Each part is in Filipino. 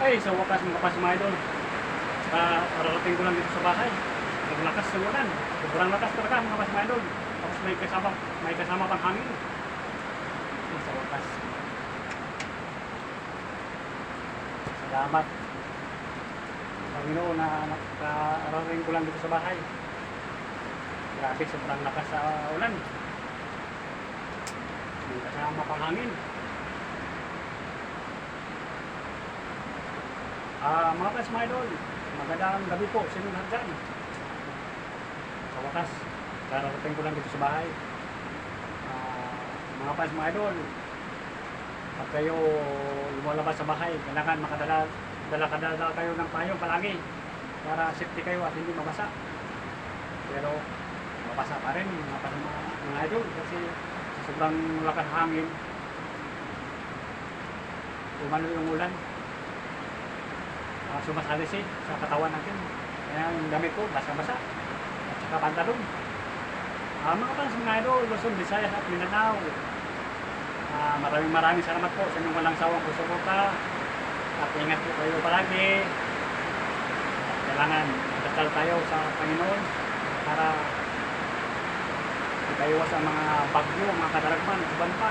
Ay, sa wakas mga kapas mga idol. Kararating ko lang dito sa bahay. Naglakas ng ulan. Sobrang lakas talaga mga kapas mga idol. Tapos may kasama pang hangin. Ay, sa wakas. Salamat. Panginoon na nakarating ko lang dito sa bahay. Grabe, sobrang lakas sa ulan. May kasama pang hangin. Mga kas mga idol, magandang gabi po sa inyong lahat dyan. Sa wakas, kararating ko lang dito sa bahay. Mga kas mga idol, pag kayo lumalabas sa bahay, kailangan dala kayo ng payong palagi para safety kayo at hindi mabasa. Pero mabasa pa rin mga idol kasi sobrang lakas hangin. Umano yung ulan. Sumasali sa katawan natin. Kaya yung damit ko, basa-basa. At saka pantalon. Mga fans mga idol, Luzon, Visayas at Mindanao. Maraming salamat po sa inyong walang sawang susuporta. At ingat po kayo palagi. At kailangan magdasal tayo sa Panginoon para ikaiwas ang mga bagyo, mga kadaragman, iban pa,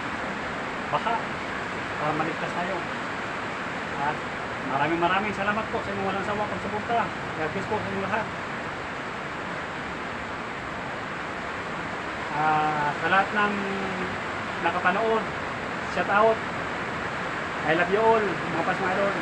baha, para maligtas tayo. At maraming salamat po sa inyong walang sawang pagsuporta. God bless po sa inyong lahat. Sa lahat ng nakapanood, shout out. I love you all, mga pas mga idol.